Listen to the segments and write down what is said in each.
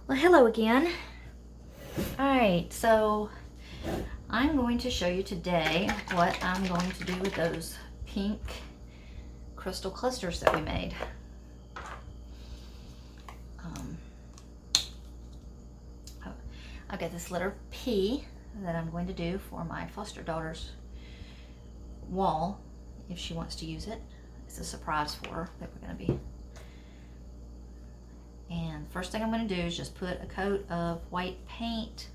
Well, hello again. Alright, so I'm going to show you today what I'm going to do with those pink crystal clusters that we made. I've got this letter P that I'm going to do for my foster daughter's wall if she wants to use it. It's a surprise for her that we're going to be. And first thing I'm going to do is just put a coat of white paint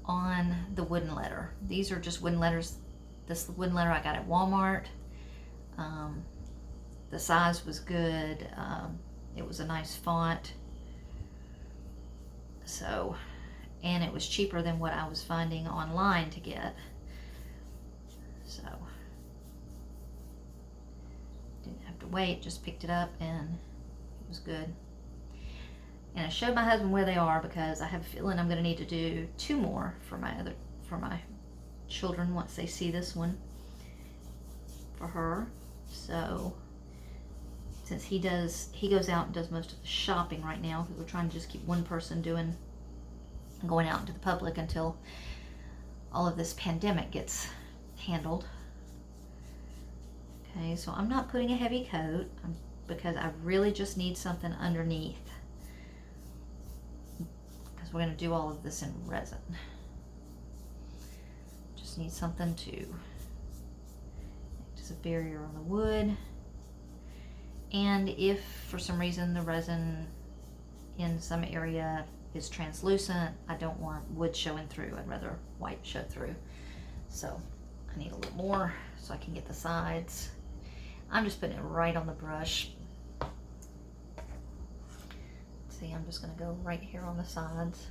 on the wooden letter. These are just wooden letters. This wooden letter I got at Walmart. The size was good. It was a nice font. So, and it was cheaper than what I was finding online to get. So, didn't have to wait, just picked it up and it was good. And I showed my husband where they are because I have a feeling I'm going to need to do 2 more for my children once they see this one for her. So since he goes out and does most of the shopping right now because we're trying to just keep one person going out into the public until all of this pandemic gets handled. Okay, so I'm not putting a heavy coat because I really just need something underneath. We're going to do all of this in resin. Just need something to act as a barrier on the wood. And if for some reason the resin in some area is translucent, I don't want wood showing through. I'd rather white show through. So I need a little more so I can get the sides. I'm just putting it right on the brush. See, I'm just going to go right here on the sides.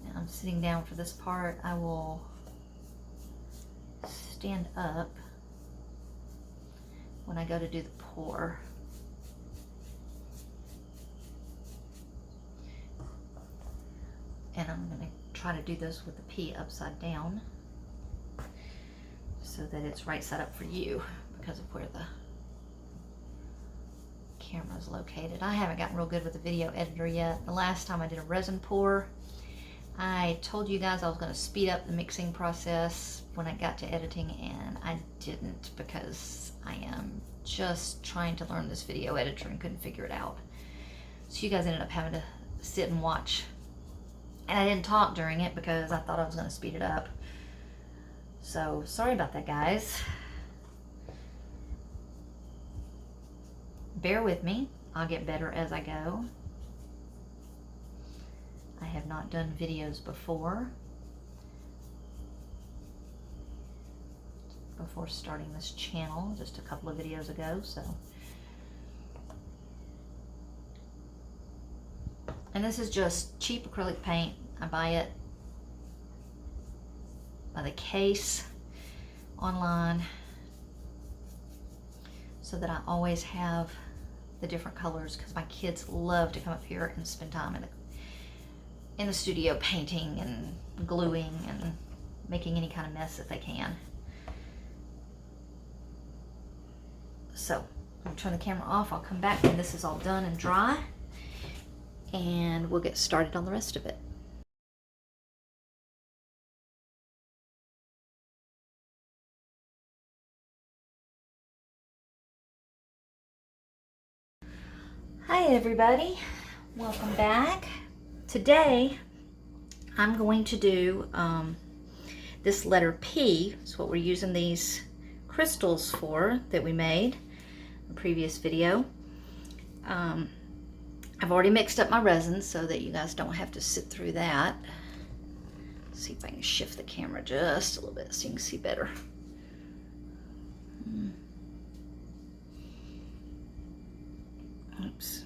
And I'm sitting down for this part. I will stand up when I go to do the pour. And I'm going to try to do this with the P upside down, so that it's right side up for you because of where the camera is located. I haven't gotten real good with the video editor yet. The last time I did a resin pour, I told you guys I was going to speed up the mixing process when I got to editing, and I didn't because I am just trying to learn this video editor and couldn't figure it out. So you guys ended up having to sit and watch. And I didn't talk during it because I thought I was going to speed it up. So, sorry about that, guys. Bear with me. I'll get better as I go. I have not done videos before starting this channel, just a couple of videos ago, so. And this is just cheap acrylic paint. I buy it by the case online so that I always have the different colors, because my kids love to come up here and spend time in the studio painting and gluing and making any kind of mess that they can. So I'm going to turn the camera off. I'll come back when this is all done and dry, and we'll get started on the rest of it. Hi everybody, welcome back. Today I'm going to do this letter P. It's what we're using these crystals for that we made in a previous video. I've already mixed up my resin so that you guys don't have to sit through that. Let's see if I can shift the camera just a little bit so you can see better. Oops.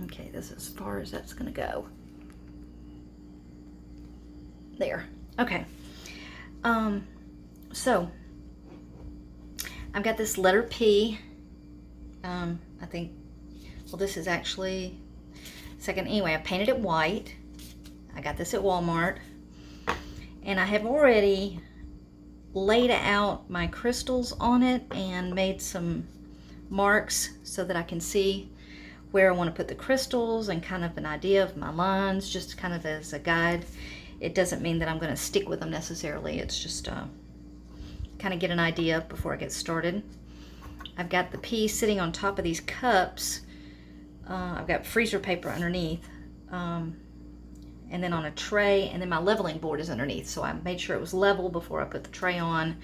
Okay, this is as far as that's going to go. There. Okay. So I've got this letter P. I think, well, this is actually second. Anyway, I painted it white. I got this at Walmart. And I have already laid out my crystals on it and made some marks so that I can see where I want to put the crystals and kind of an idea of my lines, just kind of as a guide. It doesn't mean that I'm going to stick with them necessarily. It's just kind of get an idea before I get started. I've got the P sitting on top of these cups. I've got freezer paper underneath, and then on a tray, and then my leveling board is underneath. So I made sure it was level before I put the tray on.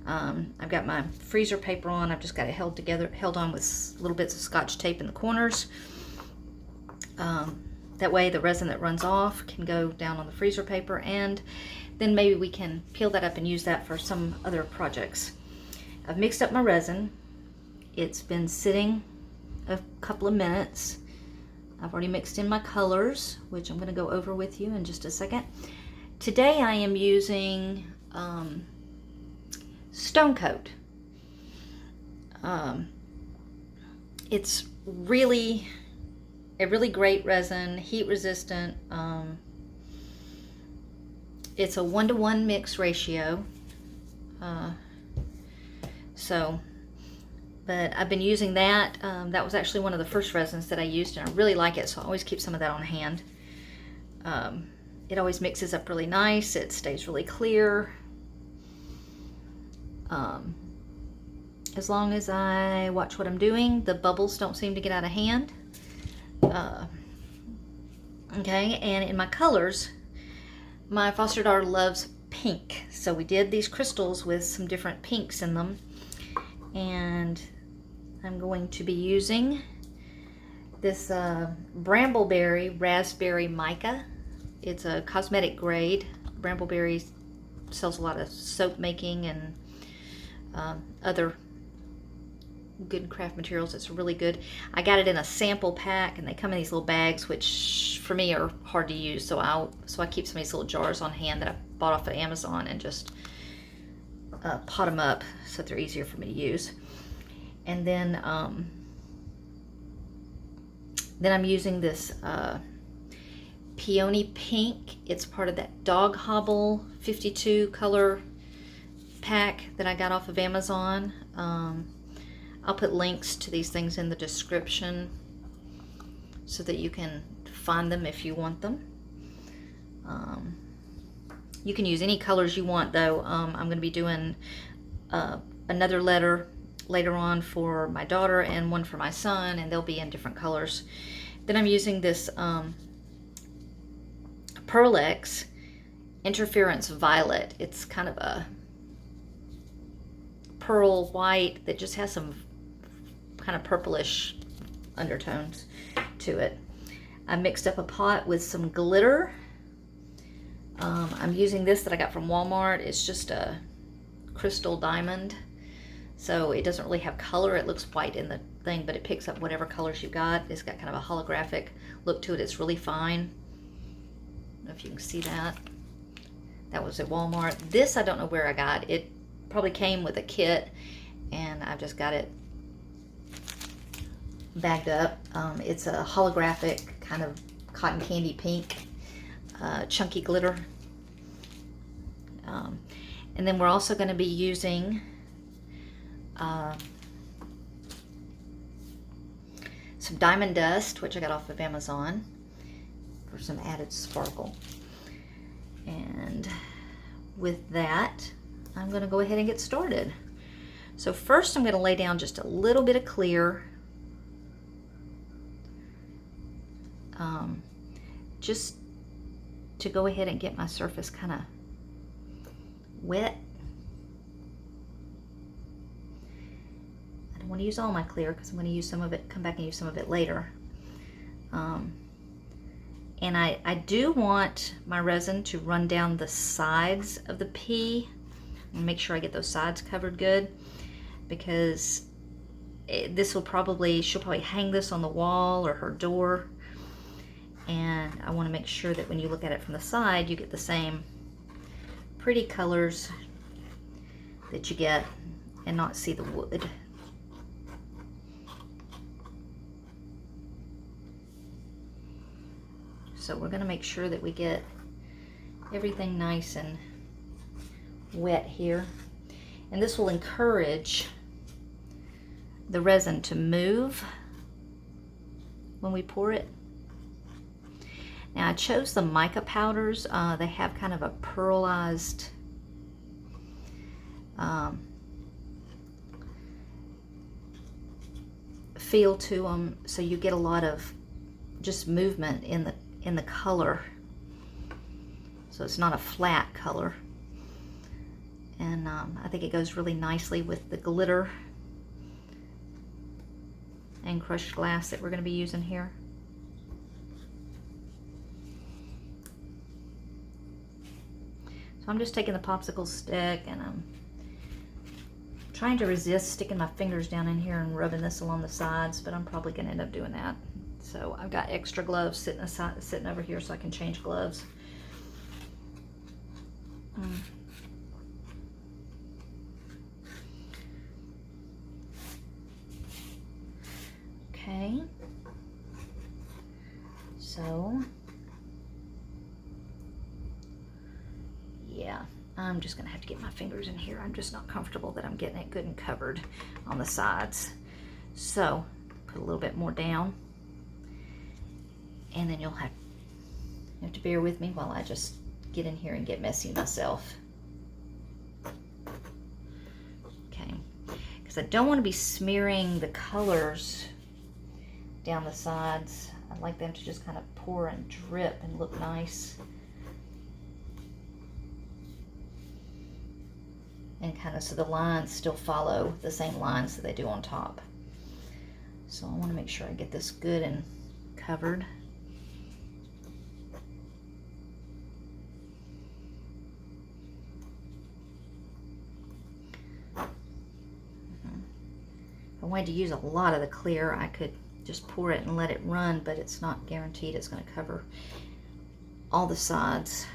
I've got my freezer paper on. I've just got it held on with little bits of Scotch tape in the corners. That way the resin that runs off can go down on the freezer paper, and then maybe we can peel that up and use that for some other projects. I've mixed up my resin. It's been sitting a couple of minutes. I've already mixed in my colors, which I'm going to go over with you in just a second. Today I am using Stone Coat. It's really a really great resin, heat resistant. It's a 1-to-1 mix ratio. But I've been using that. That was actually one of the first resins that I used, and I really like it, so I always keep some of that on hand. It always mixes up really nice. It stays really clear. As long as I watch what I'm doing, the bubbles don't seem to get out of hand. Okay, and in my colors, my foster daughter loves pink, so we did these crystals with some different pinks in them, and I'm going to be using this Brambleberry Raspberry Mica. It's a cosmetic grade. Brambleberry sells a lot of soap making and other good craft materials. It's really good. I got it in a sample pack, and they come in these little bags, which for me are hard to use, so I keep some of these little jars on hand that I bought off of Amazon and just pot them up so that they're easier for me to use. And then I'm using this Peony Pink. It's part of that Dog Hobble 52 color pack that I got off of Amazon. I'll put links to these things in the description so that you can find them if you want them. You can use any colors you want, though. I'm going to be doing another letter later on for my daughter and one for my son, and they'll be in different colors. Then I'm using this Pearl-Ex Interference Violet. It's kind of a pearl white that just has some kind of purplish undertones to it. I mixed up a pot with some glitter. I'm using this that I got from Walmart. It's just a crystal diamond, so it doesn't really have color. It looks white in the thing, but it picks up whatever colors you've got. It's got kind of a holographic look to it. It's really fine. I don't know if you can see that. That was at Walmart. This I don't know where I got. It probably came with a kit, and I've just got it bagged up. It's a holographic kind of cotton candy pink, chunky glitter. And then we're also going to be using some diamond dust, which I got off of Amazon for some added sparkle. And with that, I'm going to go ahead and get started. So first I'm going to lay down just a little bit of clear, just to go ahead and get my surface kind of wet. I don't want to use all my clear because I'm going to use some of it, come back and use some of it later. And I do want my resin to run down the sides of the P and make sure I get those sides covered good, because she'll probably hang this on the wall or her door, and I want to make sure that when you look at it from the side, you get the same pretty colors that you get and not see the wood. So we're going to make sure that we get everything nice and wet here. And this will encourage the resin to move when we pour it. Now I chose the mica powders. They have kind of a pearlized feel to them, so you get a lot of just movement in the color. So it's not a flat color. And I think it goes really nicely with the glitter and crushed glass that we're going to be using here. So I'm just taking the popsicle stick and I'm trying to resist sticking my fingers down in here and rubbing this along the sides, but I'm probably going to end up doing that. So I've got extra gloves sitting over here so I can change gloves. Okay, so yeah, I'm just gonna have to get my fingers in here. I'm just not comfortable that I'm getting it good and covered on the sides. So put a little bit more down, and then you have to bear with me while I just get in here and get messy myself. Okay, because I don't want to be smearing the colors down the sides. I'd like them to just kind of pour and drip and look nice. And kind of so the lines still follow the same lines that they do on top. So I want to make sure I get this good and covered. If I wanted to use a lot of the clear, I could just pour it and let it run, but it's not guaranteed it's going to cover all the sides.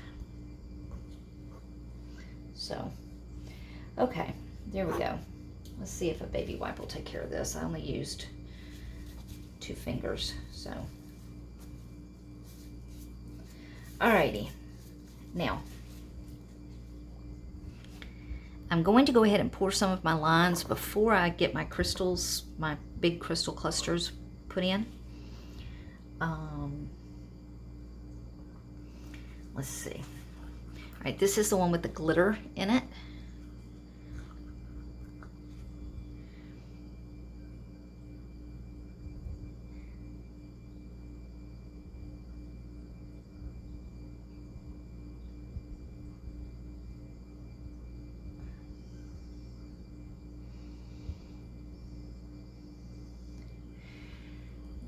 So, okay, there we go. Let's see if a baby wipe will take care of this. I only used 2 fingers, so. Alrighty, now I'm going to go ahead and pour some of my lines before I get my crystals, my big crystal clusters put in. Let's see. All right, this is the one with the glitter in it.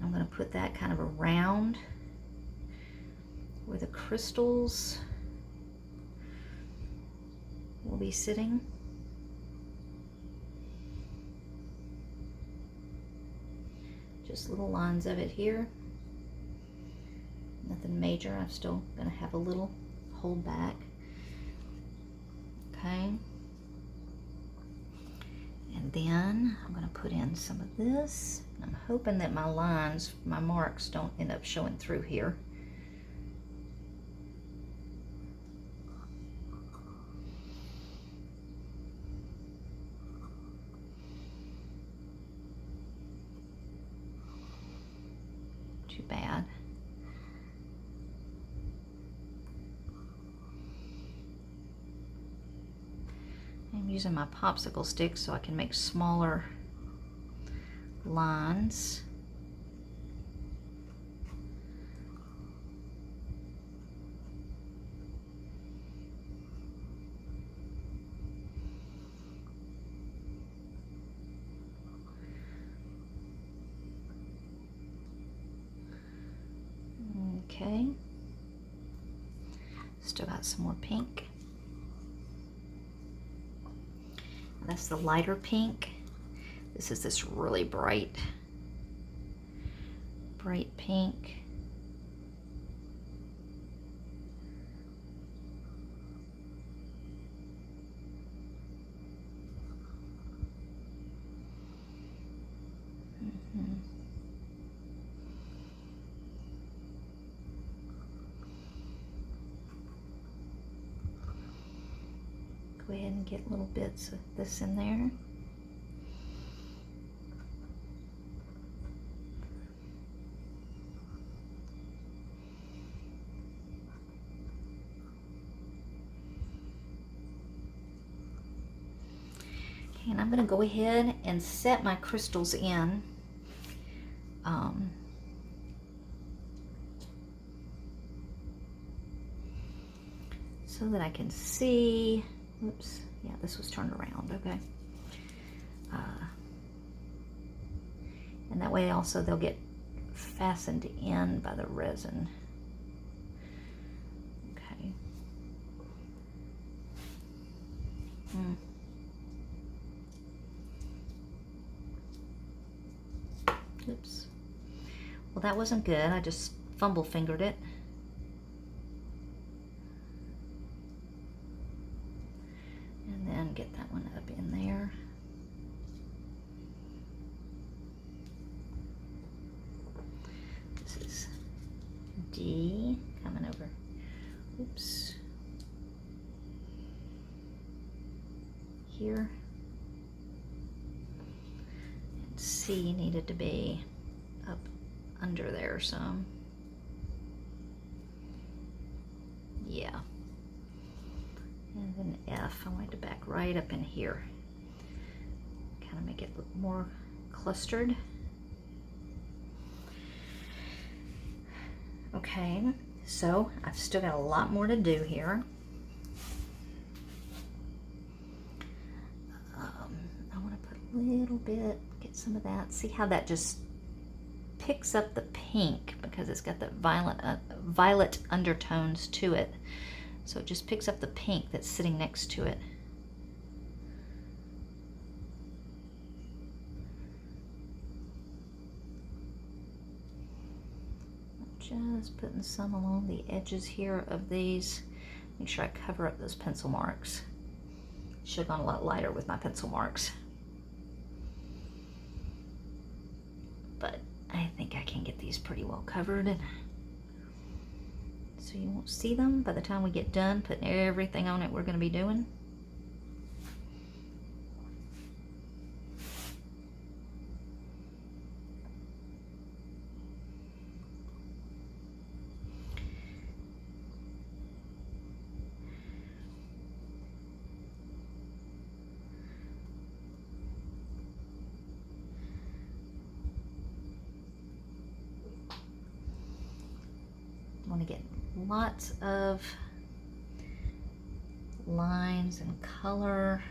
I'm going to put that kind of around where the crystals will be sitting. Just little lines of it here. Nothing major. I'm still going to have a little hold back. Okay. And then I'm going to put in some of this. I'm hoping that my lines, my marks, don't end up showing through here. Too bad. I'm using my popsicle stick so I can make smaller lines. Okay. Still got some more pink. That's the lighter pink. This is this really bright pink. Go ahead and get little bits of this in there. Okay, and I'm going to go ahead and set my crystals in. So that I can see, oops, yeah, this was turned around, okay. And that way also they'll get fastened in by the resin. Okay. Oops. Well, that wasn't good. I just fumble fingered it. And then get that one up in there. This is D coming over. Oops. Here. And C needed to be up under there some. Yeah. And then F, I want it to back right up in here. Kind of make it look more clustered. Okay, so I've still got a lot more to do here. I want to put a little bit, get some of that. See how that just picks up the pink because it's got the violet undertones to it. So it just picks up the pink that's sitting next to it. Just putting some along the edges here of these. Make sure I cover up those pencil marks. Should have gone a lot lighter with my pencil marks. But I think I can get these pretty well covered. And so you won't see them by the time we get done putting everything on it we're going to be doing. I want to get lots of lines and color.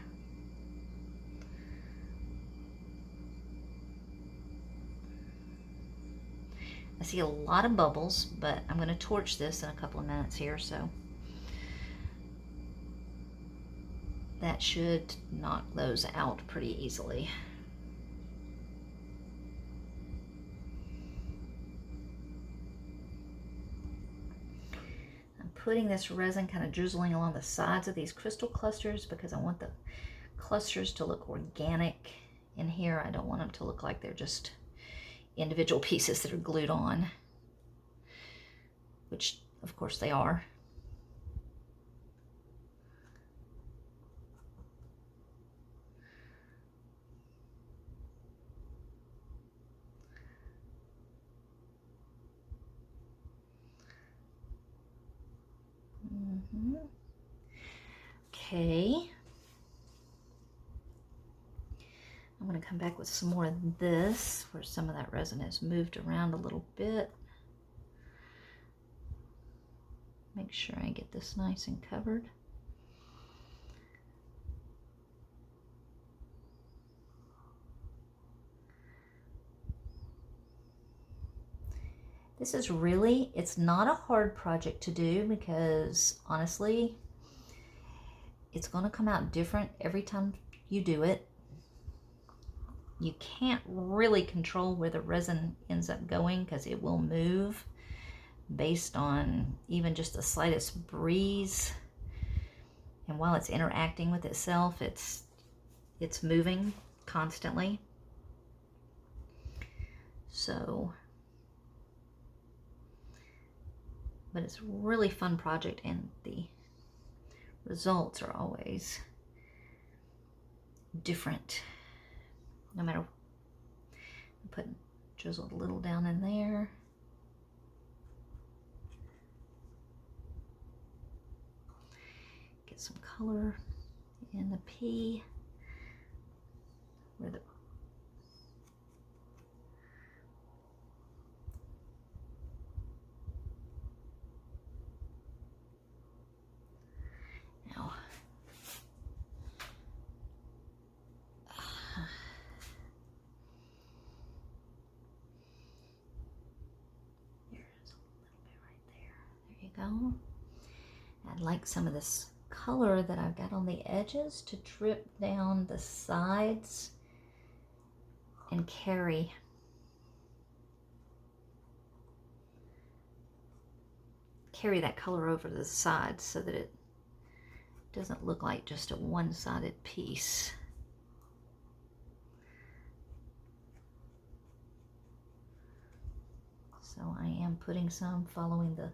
I see a lot of bubbles, but I'm going to torch this in a couple of minutes here, so that should knock those out pretty easily. Putting this resin kind of drizzling along the sides of these crystal clusters because I want the clusters to look organic in here. I don't want them to look like they're just individual pieces that are glued on, which of course they are. Okay. I'm going to come back with some more of this where some of that resin has moved around a little bit. Make sure I get this nice and covered. This is really, it's not a hard project to do because honestly, it's going to come out different every time you do it. You can't really control where the resin ends up going because it will move based on even just the slightest breeze. And while it's interacting with itself, it's moving constantly. So, but it's a really fun project and the results are always different. No matter, drizzled a little down in there. Get some color in the P. Where the now there's a little bit right there. There you go. I'd like some of this color that I've got on the edges to drip down the sides and carry that color over to the sides so that it doesn't look like just a one-sided piece. So I am putting some following the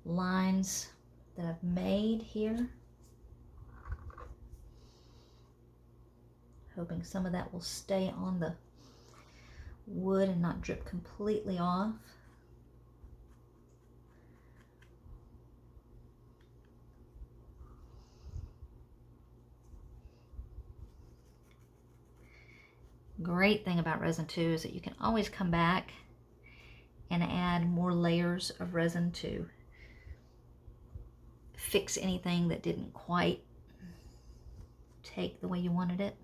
lines that I've made here. Hoping some of that will stay on the wood and not drip completely off. Great thing about resin too is that you can always come back and add more layers of resin to fix anything that didn't quite take the way you wanted it.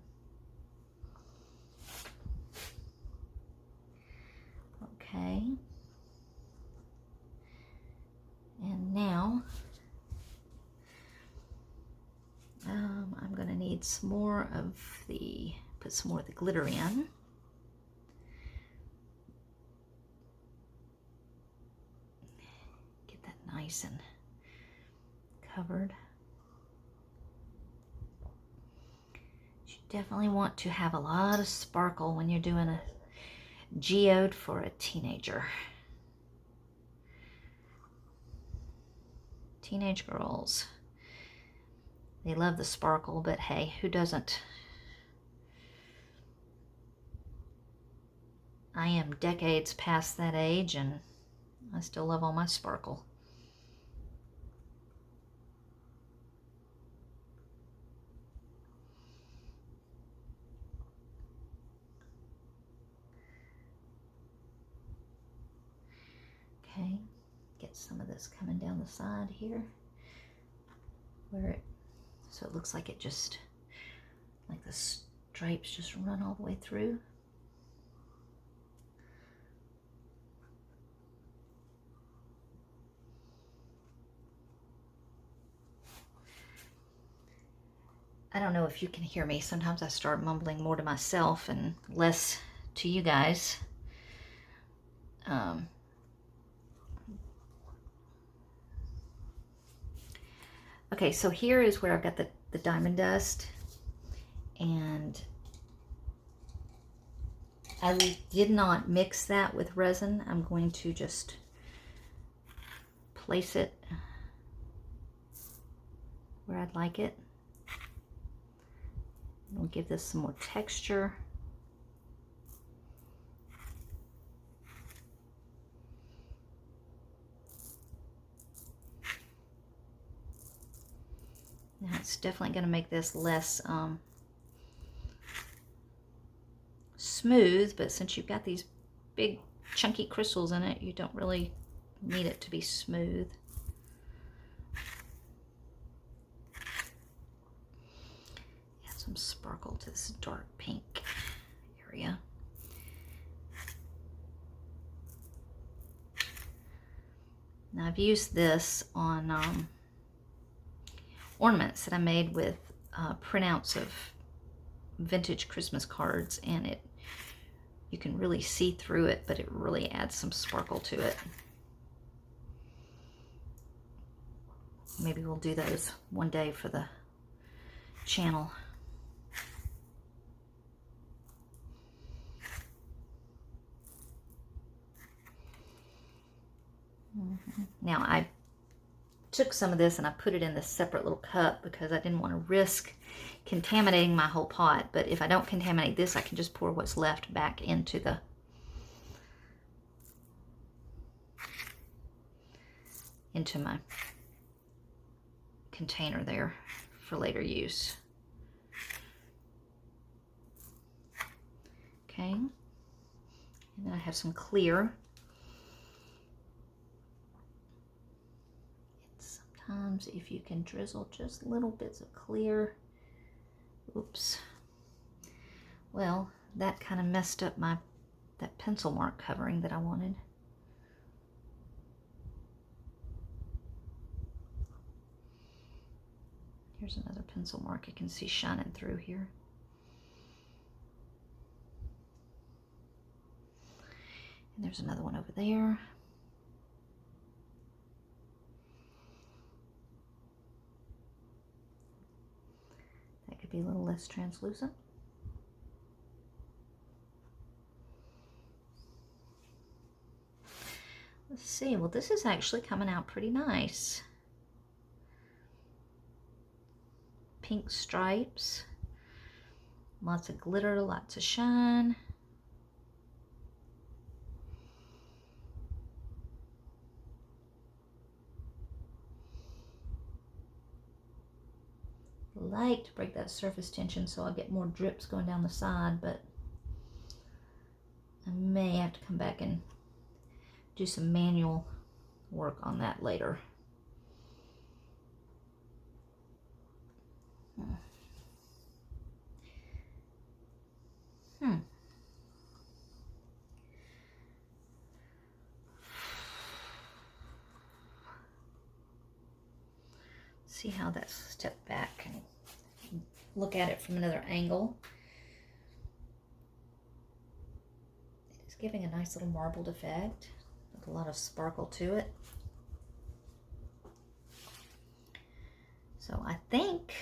Okay. And now I'm going to need some more of the, put some more of the glitter in. Get that nice and covered. You definitely want to have a lot of sparkle when you're doing a geode for a teenager. Teenage girls, they love the sparkle, but hey, who doesn't? I am decades past that age and I still love all my sparkle. Okay, get some of this coming down the side here, where it, so it looks like it just, like the stripes just run all the way through. I don't know if you can hear me. Sometimes I start mumbling more to myself and less to you guys. Okay, so here is where I've got the diamond dust, and I did not mix that with resin. I'm going to just place it where I'd like it. We'll give this some more texture. Now it's definitely going to make this less smooth, but since you've got these big chunky crystals in it, you don't really need it to be smooth. Add some sparkle to this dark pink area. Now I've used this on ornaments that I made with printouts of vintage Christmas cards, and you can really see through it, but it really adds some sparkle to it. Maybe we'll do those one day for the channel. Now I took some of this and I put it in this separate little cup because I didn't want to risk contaminating my whole pot. But if I don't contaminate this, I can just pour what's left back into my container there for later use. Okay, and then I have some clear. Sometimes if you can drizzle just little bits of clear. Oops. Well, that kind of messed up that pencil mark covering that I wanted. Here's another pencil mark you can see shining through here. And there's another one over there. That could be a little less translucent. Let's see, well, this is actually coming out pretty nice. Pink stripes, lots of glitter, lots of shine. Like to break that surface tension so I'll get more drips going down the side, but I may have to come back and do some manual work on that later. See how that's stepped back and look at it from another angle. It's giving a nice little marbled effect with a lot of sparkle to it. So I think,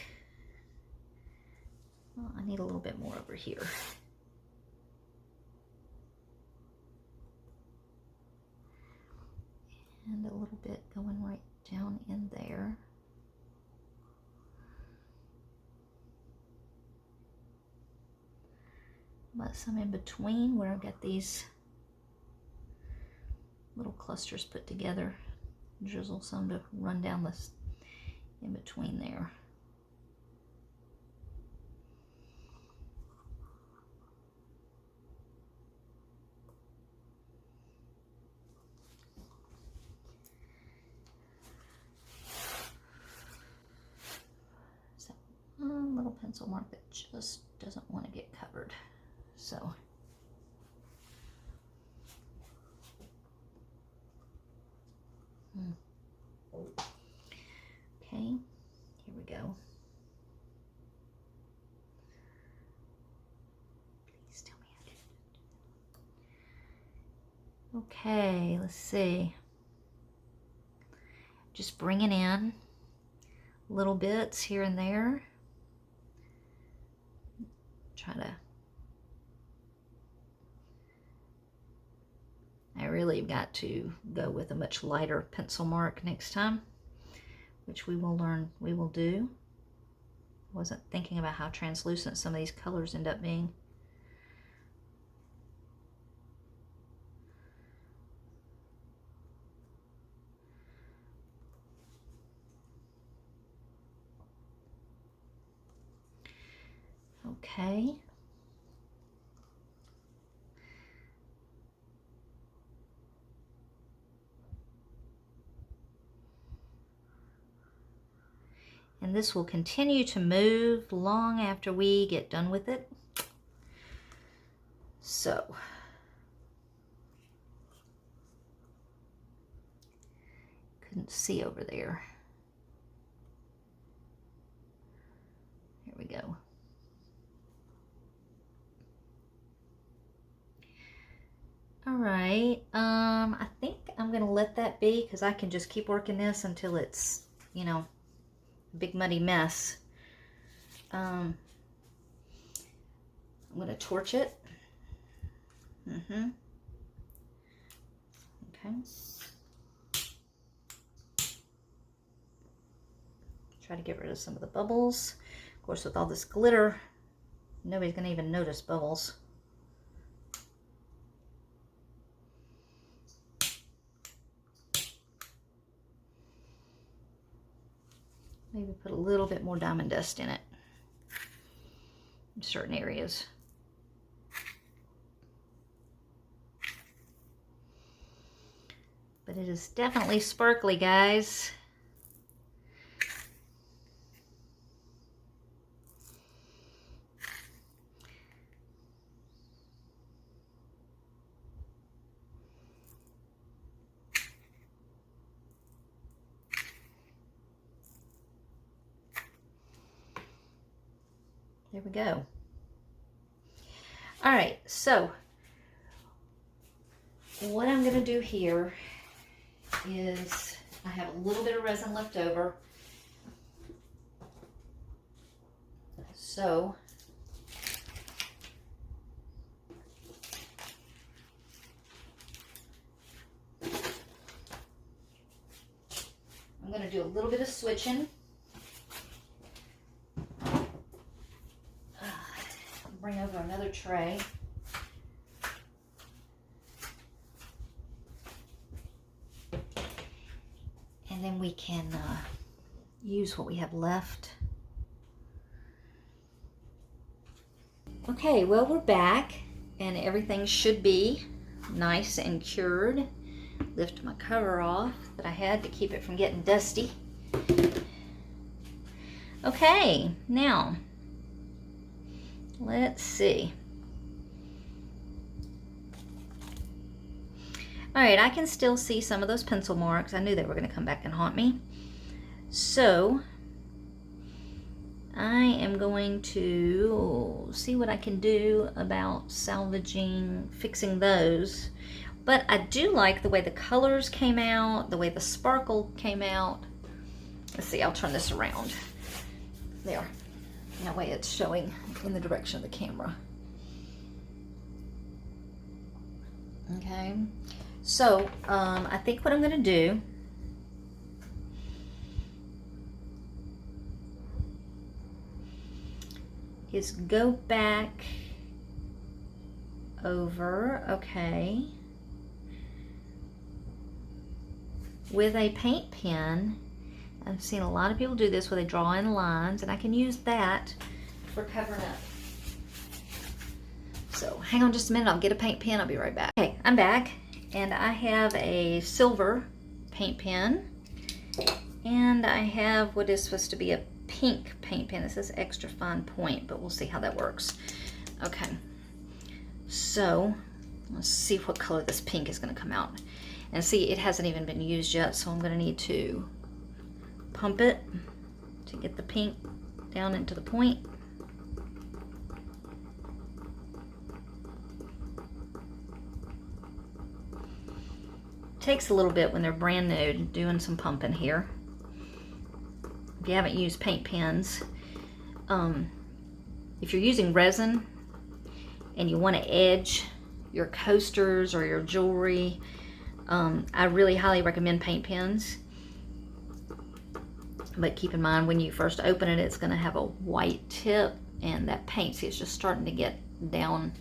well, I need a little bit more over here. And a little bit going right down in there. But some in between where I've got these little clusters put together. Drizzle some to run down this in between there. So a little pencil mark that just doesn't want to get covered. So okay, here we go. Please tell me I did. Okay, let's see. Just bringing in little bits here and there. Try to. I really got to go with a much lighter pencil mark next time, which we will do. I wasn't thinking about how translucent some of these colors end up being. Okay. And this will continue to move long after we get done with it. So, couldn't see over there. Here we go. All right, I think I'm gonna let that be because I can just keep working this until it's, you know, a big muddy mess. I'm gonna torch it. Okay. Try to get rid of some of the bubbles. course, with all this glitter, nobody's gonna even notice bubbles. Maybe put a little bit more diamond dust in it in certain areas. But it is definitely sparkly, guys. There we go. All right, so what I'm gonna do here is I have a little bit of resin left over. So I'm gonna do a little bit of switching. Bring over another tray. And then we can use what we have left. Okay, well, we're back and everything should be nice and cured. Lift my cover off that I had to keep it from getting dusty. Okay, now let's see. All right, I can still see some of those pencil marks. I knew they were going to come back and haunt me. So I am going to see what I can do about salvaging, fixing those. But I do like the way the colors came out, the way the sparkle came out. Let's see, I'll turn this around. There. That way it's showing in the direction of the camera. Okay, so I think what I'm going to do is go back over, okay, with a paint pen. I've seen a lot of people do this where they draw in lines, and I can use that for covering up. So hang on just a minute, I'll get a paint pen, I'll be right back. Okay, I'm back, and I have a silver paint pen, and I have what is supposed to be a pink paint pen. It says extra fine point, but we'll see how that works. Okay, so let's see what color this pink is going to come out. And see, it hasn't even been used yet, so I'm going to need to pump it to get the pink down into the point. Takes a little bit when they're brand new, doing some pumping here. If you haven't used paint pens, if you're using resin and you want to edge your coasters or your jewelry, I really highly recommend paint pens. But keep in mind, when you first open it, it's going to have a white tip, and that paint, see, it's just starting to get down.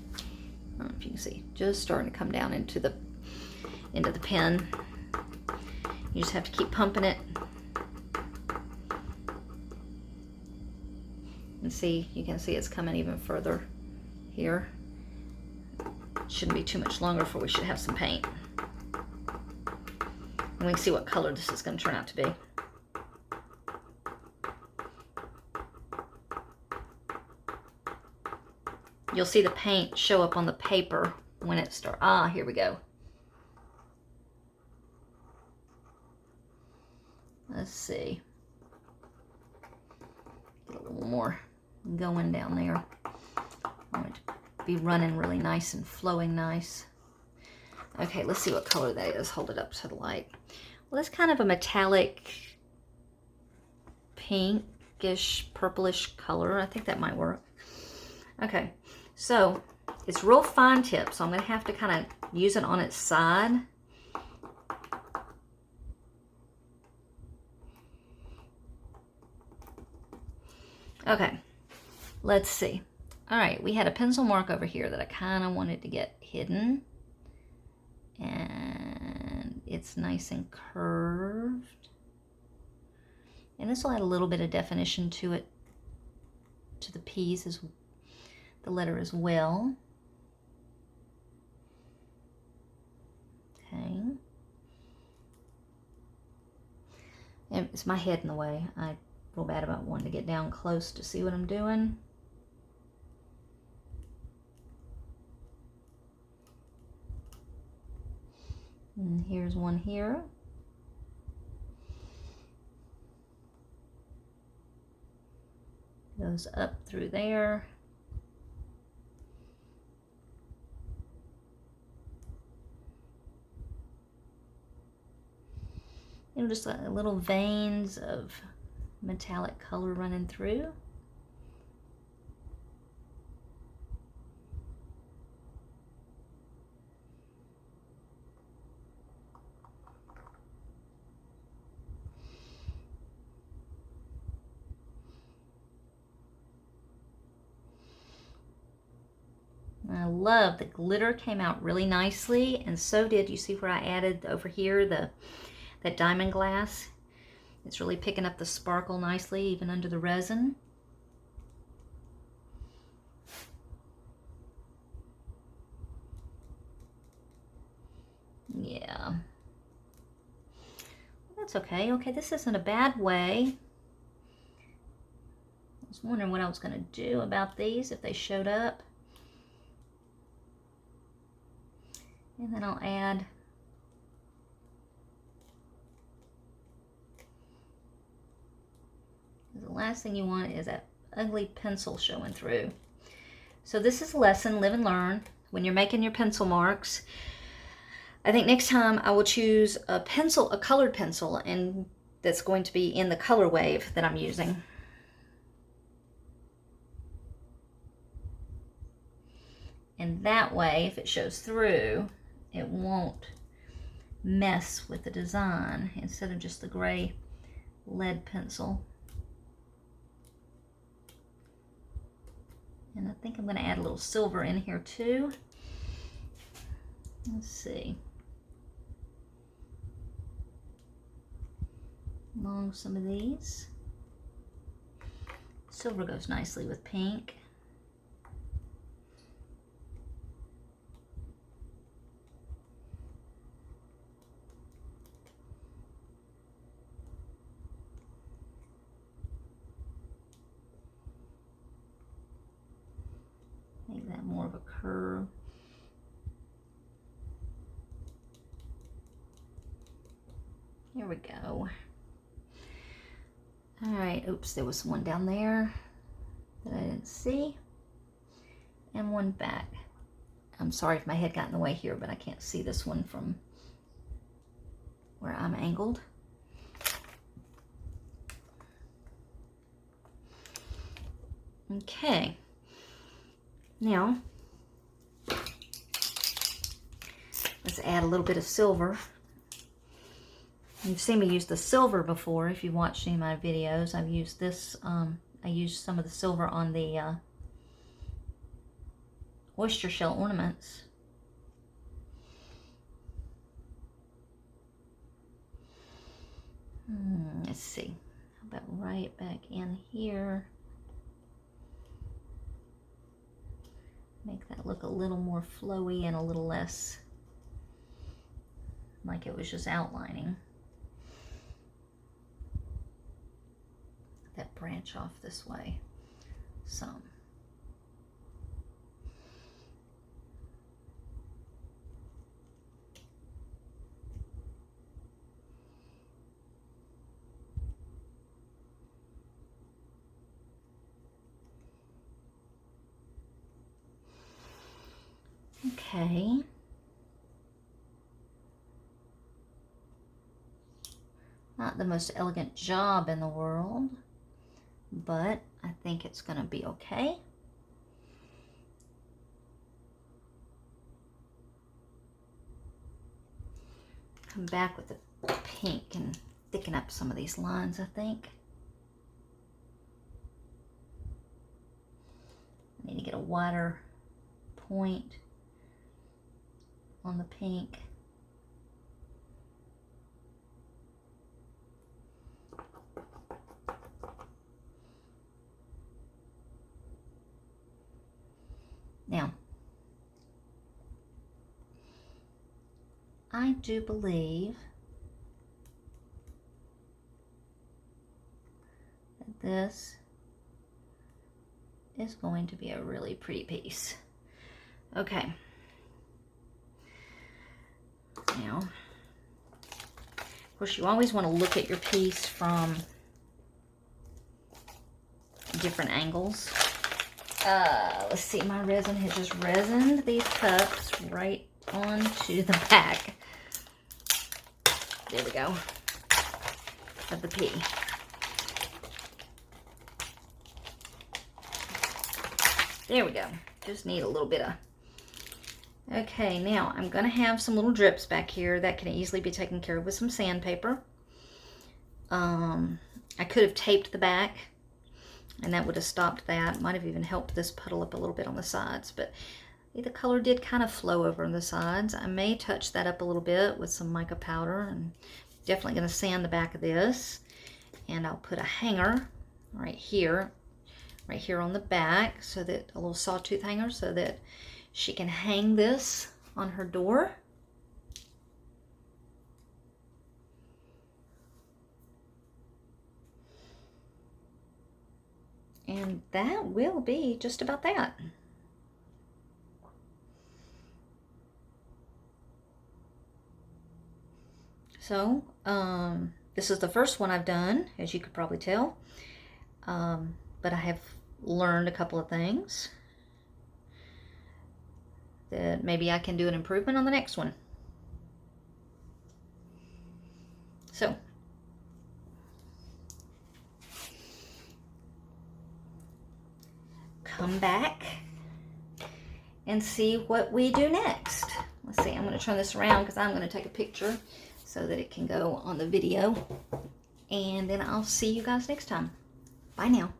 I don't know if you can see, just starting to come down into the pen. You just have to keep pumping it. And see, you can see it's coming even further here. Shouldn't be too much longer before we should have some paint. And we can see what color this is going to turn out to be. You'll see the paint show up on the paper when it starts. Ah, here we go. Let's see. Get a little more going down there. I want it to be running really nice and flowing nice. Okay, let's see what color that is. Hold it up to the light. Well, that's kind of a metallic pinkish, purplish color. I think that might work. Okay, so it's real fine tip, so I'm going to have to kind of use it on its side. Okay, Let's see. All right, we had a pencil mark over here that I kind of wanted to get hidden. And it's nice and curved. And this will add a little bit of definition to it, to the P's, as the letter as well. Okay. And it's my head in the way. I feel bad about wanting to get down close to see what I'm doing. And here's one here. Goes up through there. And just little veins of metallic color running through. I love the glitter, came out really nicely, and so did, you see where I added over here that diamond glass? It's really picking up the sparkle nicely, even under the resin. Yeah. That's okay. Okay, this isn't a bad way. I was wondering what I was going to do about these if they showed up. And then I'll add the last thing you want is that ugly pencil showing through. So this is a lesson, live and learn. When you're making your pencil marks, I think next time I will choose a pencil, a colored pencil, and that's going to be in the color wave that I'm using. And that way, if it shows through, it won't mess with the design instead of just the gray lead pencil. And I think I'm going to add a little silver in here too. Let's see. Along some of these. Silver goes nicely with pink. Make that more of a curve. Here we go. All right, oops, there was one down there that I didn't see. And one back. I'm sorry if my head got in the way here, but I can't see this one from where I'm angled. Okay. Now, let's add a little bit of silver. You've seen me use the silver before if you've watched any of my videos. I've used this, I used some of the silver on the oyster shell ornaments. Let's see, how about right back in here. Make that look a little more flowy and a little less like it was just outlining. That branch off this way some. Okay. Not the most elegant job in the world, but I think it's going to be okay. Come back with the pink and thicken up some of these lines, I think. get a wider point on the pink. Now, I do believe that this is going to be a really pretty piece. Okay. Now, of course, you always want to look at your piece from different angles. Let's see, my resin has just resined these cups right onto the back. There we go. Of the P. There we go. Just need a little bit of... Okay, now I'm going to have some little drips back here that can easily be taken care of with some sandpaper. I could have taped the back, and that would have stopped that. Might have even helped this puddle up a little bit on the sides, but the color did kind of flow over on the sides. I may touch that up a little bit with some mica powder, and definitely going to sand the back of this. And I'll put a hanger right here on the back, so that a little sawtooth hanger, so that she can hang this on her door. And that will be just about that. So, this is the first one I've done, as you could probably tell. But I have learned a couple of things that maybe I can do an improvement on the next one. So, come back and see what we do next. Let's see, I'm going to turn this around because I'm going to take a picture so that it can go on the video. And then I'll see you guys next time. Bye now.